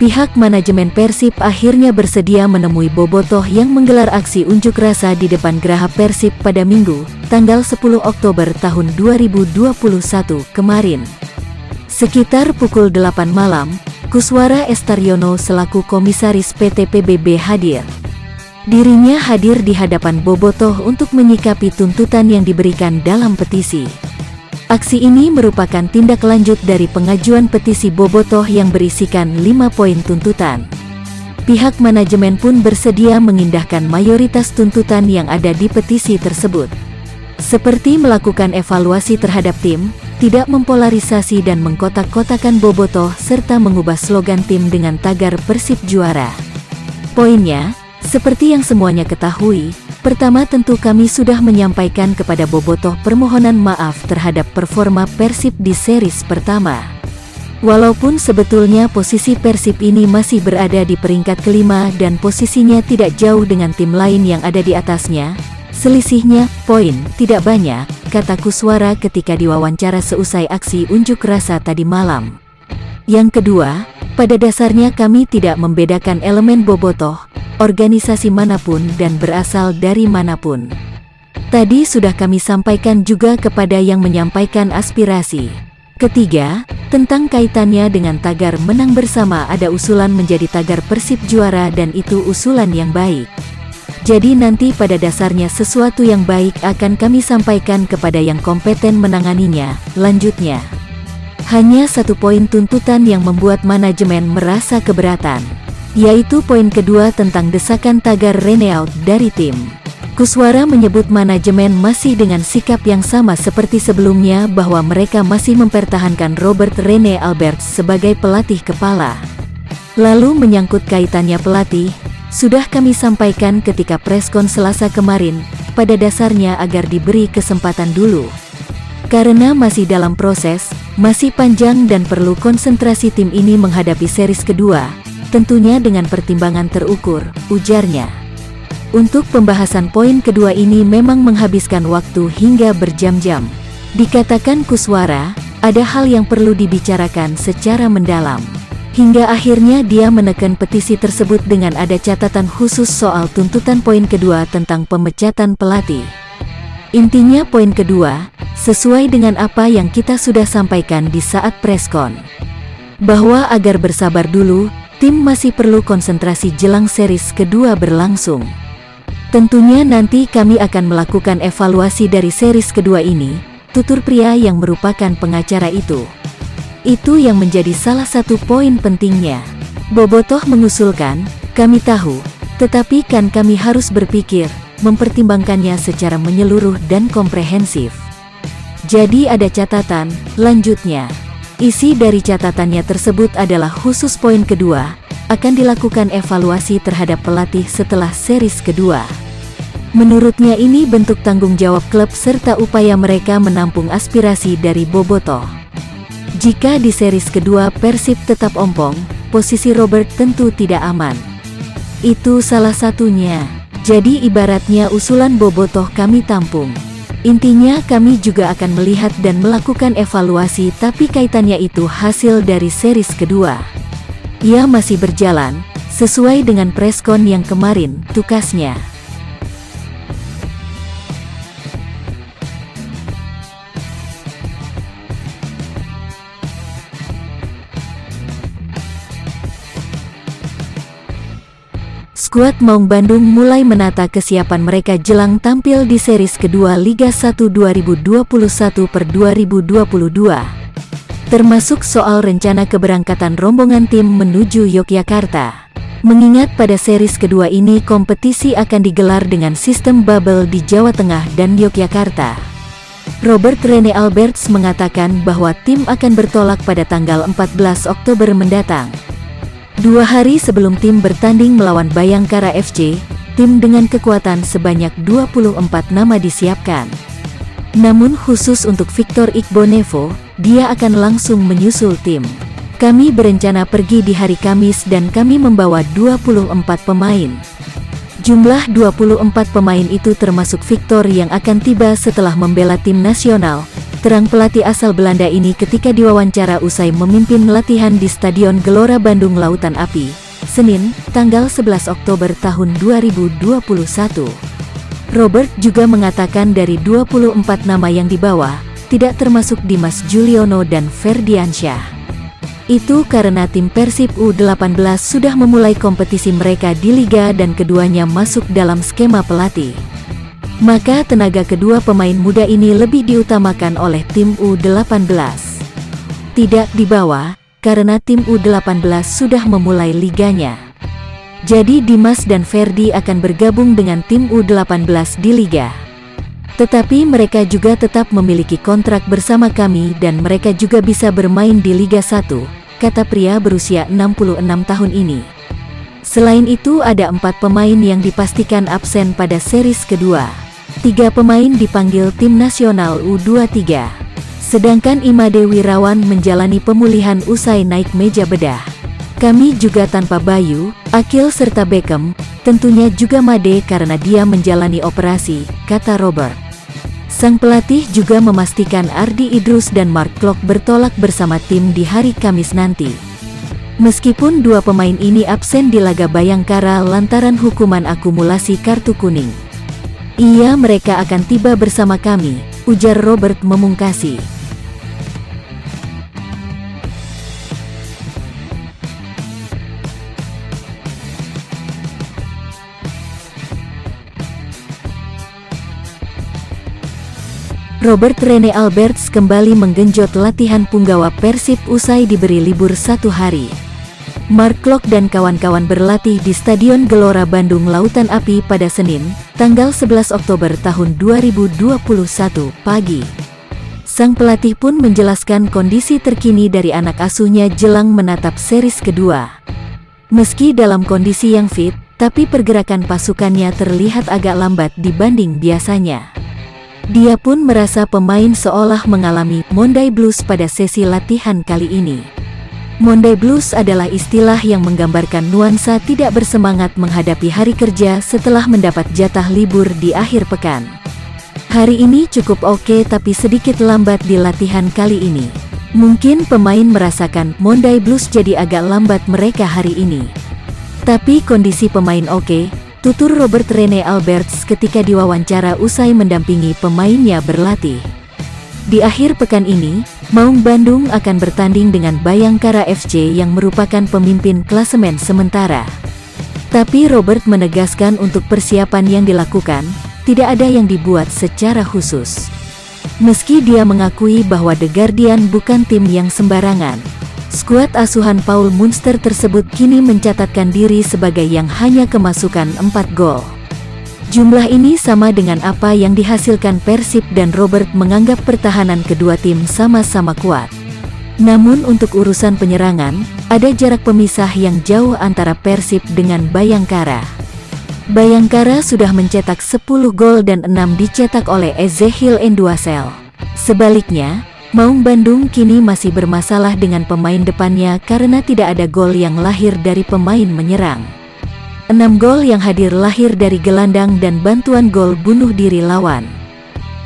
Pihak manajemen Persib akhirnya bersedia menemui Bobotoh yang menggelar aksi unjuk rasa di depan Geraha Persib pada Minggu, tanggal 10 Oktober tahun 2021 kemarin. Sekitar pukul 8 malam, Kuswara Estaryono selaku komisaris PT PBB hadir. Dirinya hadir di hadapan Bobotoh untuk menyikapi tuntutan yang diberikan dalam petisi. Aksi ini merupakan tindak lanjut dari pengajuan petisi Bobotoh yang berisikan 5 poin tuntutan. Pihak manajemen pun bersedia mengindahkan mayoritas tuntutan yang ada di petisi tersebut. Seperti melakukan evaluasi terhadap tim, tidak mempolarisasi dan mengkotak-kotakan Bobotoh serta mengubah slogan tim dengan tagar Persib juara. Poinnya, seperti yang semuanya ketahui, pertama tentu kami sudah menyampaikan kepada Bobotoh permohonan maaf terhadap performa Persib di series pertama. Walaupun sebetulnya posisi Persib ini masih berada di peringkat kelima dan posisinya tidak jauh dengan tim lain yang ada di atasnya, selisihnya, poin, tidak banyak, kata Kuswara ketika diwawancara seusai aksi unjuk rasa tadi malam. Yang kedua, pada dasarnya kami tidak membedakan elemen Bobotoh, organisasi manapun dan berasal dari manapun. Tadi sudah kami sampaikan juga kepada yang menyampaikan aspirasi. Ketiga, tentang kaitannya dengan tagar menang bersama, ada usulan menjadi tagar Persib juara dan itu usulan yang baik. Jadi nanti pada dasarnya sesuatu yang baik akan kami sampaikan kepada yang kompeten menanganinya, lanjutnya. Hanya satu poin tuntutan yang membuat manajemen merasa keberatan, yaitu poin kedua tentang desakan tagar Rene out dari tim. Kuswara menyebut manajemen masih dengan sikap yang sama seperti sebelumnya bahwa mereka masih mempertahankan Robert Rene Alberts sebagai pelatih kepala. Lalu menyangkut kaitannya pelatih, sudah kami sampaikan ketika preskon Selasa kemarin, pada dasarnya agar diberi kesempatan dulu. Karena masih dalam proses, masih panjang dan perlu konsentrasi tim ini menghadapi series kedua, tentunya dengan pertimbangan terukur, ujarnya. Untuk pembahasan poin kedua ini memang menghabiskan waktu hingga berjam-jam. Dikatakan Kuswara, ada hal yang perlu dibicarakan secara mendalam. Hingga akhirnya dia menekan petisi tersebut dengan ada catatan khusus soal tuntutan poin kedua tentang pemecatan pelatih. Intinya poin kedua, sesuai dengan apa yang kita sudah sampaikan di saat preskon, bahwa agar bersabar dulu, tim masih perlu konsentrasi jelang series kedua berlangsung. Tentunya nanti kami akan melakukan evaluasi dari series kedua ini, tutur pria yang merupakan pengacara itu. Itu yang menjadi salah satu poin pentingnya. Bobotoh mengusulkan, kami tahu, tetapi kan kami harus berpikir, mempertimbangkannya secara menyeluruh dan komprehensif. Jadi ada catatan, lanjutnya. Isi dari catatannya tersebut adalah khusus poin kedua, akan dilakukan evaluasi terhadap pelatih setelah series kedua. Menurutnya ini bentuk tanggung jawab klub serta upaya mereka menampung aspirasi dari Bobotoh. Jika di series kedua Persib tetap ompong, posisi Robert tentu tidak aman. Itu salah satunya. Jadi ibaratnya usulan Bobotoh kami tampung. Intinya kami juga akan melihat dan melakukan evaluasi, tapi kaitannya itu hasil dari series kedua. Ia masih berjalan, sesuai dengan preskon yang kemarin, tukasnya. Skuad Maung Bandung mulai menata kesiapan mereka jelang tampil di series kedua Liga 1 2021/2022. Termasuk soal rencana keberangkatan rombongan tim menuju Yogyakarta. Mengingat pada series kedua ini kompetisi akan digelar dengan sistem bubble di Jawa Tengah dan Yogyakarta. Robert Rene Alberts mengatakan bahwa tim akan bertolak pada tanggal 14 Oktober mendatang. 2 hari sebelum tim bertanding melawan Bayangkara FC, tim dengan kekuatan sebanyak 24 nama disiapkan. Namun khusus untuk Victor Igbonevo, dia akan langsung menyusul tim. Kami berencana pergi di hari Kamis dan kami membawa 24 pemain. Jumlah 24 pemain itu termasuk Victor yang akan tiba setelah membela tim nasional, terang pelatih asal Belanda ini ketika diwawancara usai memimpin latihan di Stadion Gelora Bandung Lautan Api, Senin, tanggal 11 Oktober tahun 2021. Robert juga mengatakan dari 24 nama yang dibawa, tidak termasuk Dimas Juliono dan Ferdiansyah. Itu karena tim Persib U18 sudah memulai kompetisi mereka di Liga dan keduanya masuk dalam skema pelatih. Maka tenaga kedua pemain muda ini lebih diutamakan oleh tim U18. Tidak dibawa, karena tim U18 sudah memulai liganya. Jadi Dimas dan Ferdi akan bergabung dengan tim U18 di Liga. Tetapi mereka juga tetap memiliki kontrak bersama kami dan mereka juga bisa bermain di Liga 1, kata pria berusia 66 tahun ini. Selain itu ada 4 pemain yang dipastikan absen pada series kedua. 3 pemain dipanggil tim nasional U23. Sedangkan Imade Wirawan menjalani pemulihan usai naik meja bedah. Kami juga tanpa Bayu, Akil serta Beckham, tentunya juga Made karena dia menjalani operasi, kata Robert. Sang pelatih juga memastikan Ardi Idrus dan Mark Klok bertolak bersama tim di hari Kamis nanti. Meskipun 2 pemain ini absen di laga Bayangkara lantaran hukuman akumulasi kartu kuning. Iya, mereka akan tiba bersama kami, ujar Robert memungkasi. Robert Rene Alberts kembali menggenjot latihan punggawa Persib usai diberi libur 1 hari. Mark Klok dan kawan-kawan berlatih di Stadion Gelora Bandung Lautan Api pada Senin, tanggal 11 Oktober tahun 2021 pagi. Sang pelatih pun menjelaskan kondisi terkini dari anak asuhnya jelang menatap series kedua. Meski dalam kondisi yang fit, tapi pergerakan pasukannya terlihat agak lambat dibanding biasanya. Dia pun merasa pemain seolah mengalami Monday Blues pada sesi latihan kali ini. Monday Blues adalah istilah yang menggambarkan nuansa tidak bersemangat menghadapi hari kerja setelah mendapat jatah libur di akhir pekan. Hari ini cukup oke tapi sedikit lambat di latihan kali ini. Mungkin pemain merasakan Monday Blues jadi agak lambat mereka hari ini. Tapi kondisi pemain oke, tutur Robert Rene Alberts ketika diwawancara usai mendampingi pemainnya berlatih. Di akhir pekan ini, Maung Bandung akan bertanding dengan Bayangkara FC yang merupakan pemimpin klasemen sementara. Tapi Robert menegaskan untuk persiapan yang dilakukan, tidak ada yang dibuat secara khusus. Meski dia mengakui bahwa The Guardian bukan tim yang sembarangan, skuad asuhan Paul Munster tersebut kini mencatatkan diri sebagai yang hanya kemasukan 4 gol. Jumlah ini sama dengan apa yang dihasilkan Persib dan Robert menganggap pertahanan kedua tim sama-sama kuat. Namun untuk urusan penyerangan, ada jarak pemisah yang jauh antara Persib dengan Bayangkara. Bayangkara sudah mencetak 10 gol dan 6 dicetak oleh Ezechiel Enduasel. Sebaliknya, Maung Bandung kini masih bermasalah dengan pemain depannya karena tidak ada gol yang lahir dari pemain menyerang. 6 gol yang hadir lahir dari gelandang dan bantuan gol bunuh diri lawan.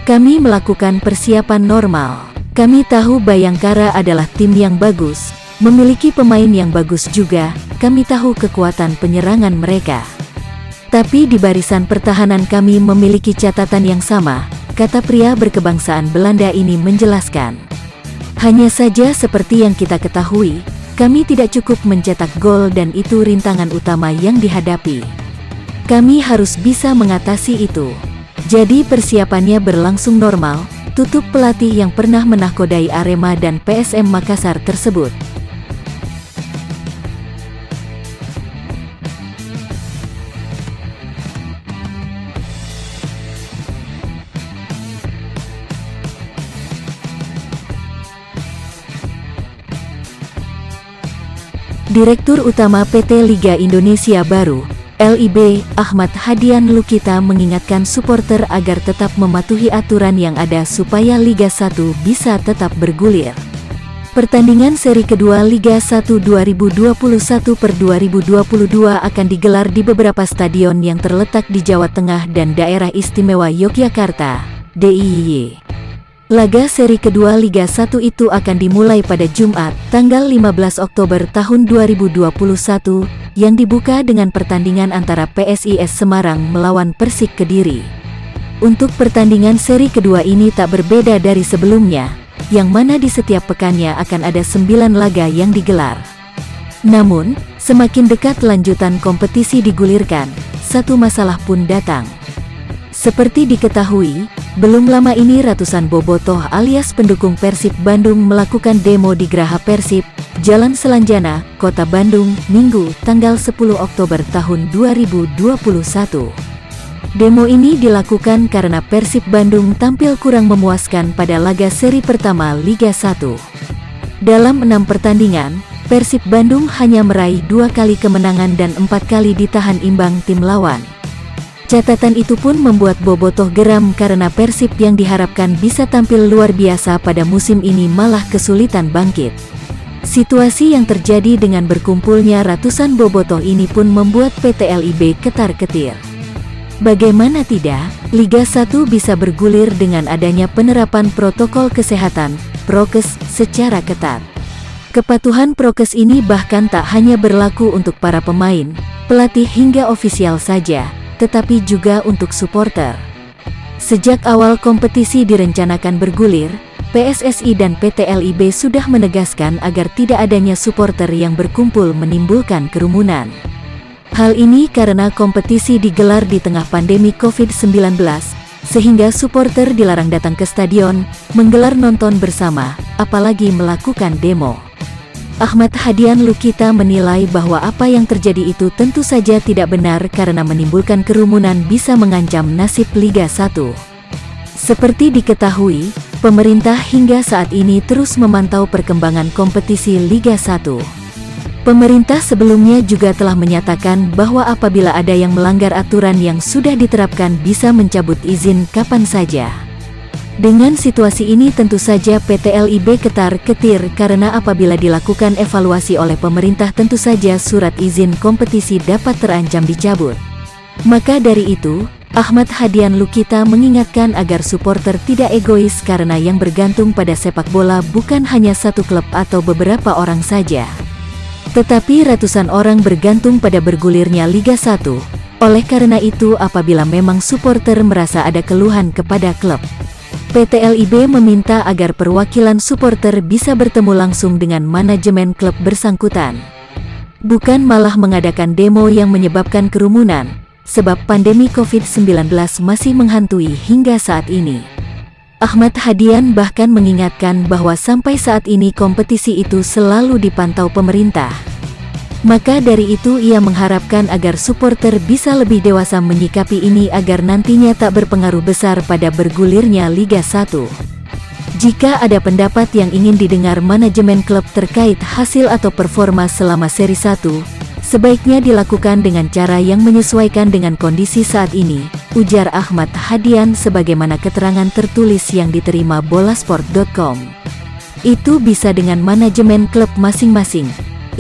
Kami melakukan persiapan normal. Kami tahu Bayangkara adalah tim yang bagus, memiliki pemain yang bagus juga, kami tahu kekuatan penyerangan mereka. Tapi di barisan pertahanan kami memiliki catatan yang sama, kata pria berkebangsaan Belanda ini menjelaskan. Hanya saja seperti yang kita ketahui, kami tidak cukup mencetak gol dan itu rintangan utama yang dihadapi. Kami harus bisa mengatasi itu. Jadi persiapannya berlangsung normal, tutup pelatih yang pernah menahkodai Arema dan PSM Makassar tersebut. Direktur Utama PT Liga Indonesia Baru, LIB, Ahmad Hadian Lukita mengingatkan supporter agar tetap mematuhi aturan yang ada supaya Liga 1 bisa tetap bergulir. Pertandingan seri kedua Liga 1 2021/2022 akan digelar di beberapa stadion yang terletak di Jawa Tengah dan Daerah Istimewa Yogyakarta, DIY. Laga seri kedua Liga 1 itu akan dimulai pada Jumat, tanggal 15 Oktober tahun 2021, yang dibuka dengan pertandingan antara PSIS Semarang melawan Persik Kediri. Untuk pertandingan seri kedua ini tak berbeda dari sebelumnya, yang mana di setiap pekannya akan ada 9 laga yang digelar. Namun, semakin dekat lanjutan kompetisi digulirkan, satu masalah pun datang. Seperti diketahui, belum lama ini ratusan bobotoh alias pendukung Persib Bandung melakukan demo di Graha Persib, Jalan Selanjana, Kota Bandung, Minggu, tanggal 10 Oktober tahun 2021. Demo ini dilakukan karena Persib Bandung tampil kurang memuaskan pada laga seri pertama Liga 1. Dalam 6 pertandingan, Persib Bandung hanya meraih 2 kali kemenangan dan 4 kali ditahan imbang tim lawan. Catatan itu pun membuat bobotoh geram karena Persib yang diharapkan bisa tampil luar biasa pada musim ini malah kesulitan bangkit. Situasi yang terjadi dengan berkumpulnya ratusan bobotoh ini pun membuat PT LIB ketar-ketir. Bagaimana tidak, Liga 1 bisa bergulir dengan adanya penerapan protokol kesehatan, prokes, secara ketat. Kepatuhan prokes ini bahkan tak hanya berlaku untuk para pemain, pelatih hingga ofisial saja, tetapi juga untuk supporter. Sejak awal kompetisi direncanakan bergulir, PSSI dan PT LIB sudah menegaskan agar tidak adanya supporter yang berkumpul menimbulkan kerumunan. Hal ini karena kompetisi digelar di tengah pandemi COVID-19, sehingga supporter dilarang datang ke stadion, menggelar nonton bersama, apalagi melakukan demo. Ahmad Hadian Lukita menilai bahwa apa yang terjadi itu tentu saja tidak benar karena menimbulkan kerumunan bisa mengancam nasib Liga 1. Seperti diketahui, pemerintah hingga saat ini terus memantau perkembangan kompetisi Liga 1. Pemerintah sebelumnya juga telah menyatakan bahwa apabila ada yang melanggar aturan yang sudah diterapkan bisa mencabut izin kapan saja. Dengan situasi ini tentu saja PT LIB ketar-ketir karena apabila dilakukan evaluasi oleh pemerintah tentu saja surat izin kompetisi dapat terancam dicabut. Maka dari itu, Ahmad Hadian Lukita mengingatkan agar supporter tidak egois karena yang bergantung pada sepak bola bukan hanya satu klub atau beberapa orang saja, tetapi ratusan orang bergantung pada bergulirnya Liga 1. Oleh karena itu apabila memang supporter merasa ada keluhan kepada klub, PT LIB meminta agar perwakilan supporter bisa bertemu langsung dengan manajemen klub bersangkutan. Bukan malah mengadakan demo yang menyebabkan kerumunan, sebab pandemi COVID-19 masih menghantui hingga saat ini. Ahmad Hadian bahkan mengingatkan bahwa sampai saat ini kompetisi itu selalu dipantau pemerintah. Maka dari itu ia mengharapkan agar supporter bisa lebih dewasa menyikapi ini agar nantinya tak berpengaruh besar pada bergulirnya Liga 1. Jika ada pendapat yang ingin didengar manajemen klub terkait hasil atau performa selama seri 1, sebaiknya dilakukan dengan cara yang menyesuaikan dengan kondisi saat ini, ujar Ahmad Hadian sebagaimana keterangan tertulis yang diterima bolasport.com. Itu bisa dengan manajemen klub masing-masing.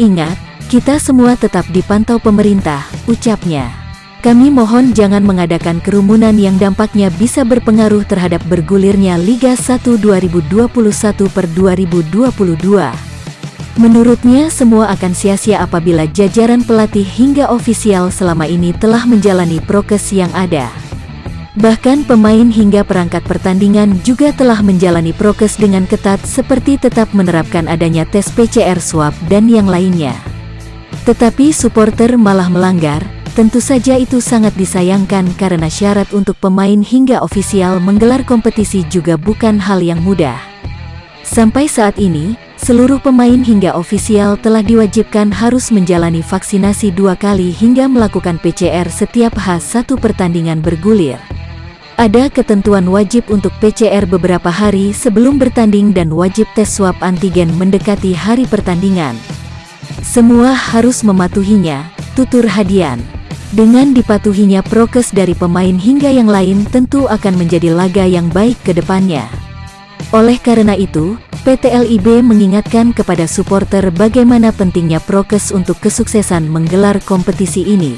Ingat, kita semua tetap dipantau pemerintah, ucapnya. Kami mohon jangan mengadakan kerumunan yang dampaknya bisa berpengaruh terhadap bergulirnya Liga 1 2021/2022. Menurutnya semua akan sia-sia apabila jajaran pelatih hingga ofisial selama ini telah menjalani prokes yang ada. Bahkan pemain hingga perangkat pertandingan juga telah menjalani prokes dengan ketat seperti tetap menerapkan adanya tes PCR swab dan yang lainnya. Tetapi supporter malah melanggar, tentu saja itu sangat disayangkan karena syarat untuk pemain hingga ofisial menggelar kompetisi juga bukan hal yang mudah. Sampai saat ini, seluruh pemain hingga ofisial telah diwajibkan harus menjalani vaksinasi 2 kali hingga melakukan PCR setiap H1 pertandingan bergulir. Ada ketentuan wajib untuk PCR beberapa hari sebelum bertanding dan wajib tes swab antigen mendekati hari pertandingan. Semua harus mematuhinya, tutur Hadian. Dengan dipatuhinya prokes dari pemain hingga yang lain tentu akan menjadi laga yang baik ke depannya. Oleh karena itu, PT LIB mengingatkan kepada supporter bagaimana pentingnya prokes untuk kesuksesan menggelar kompetisi ini.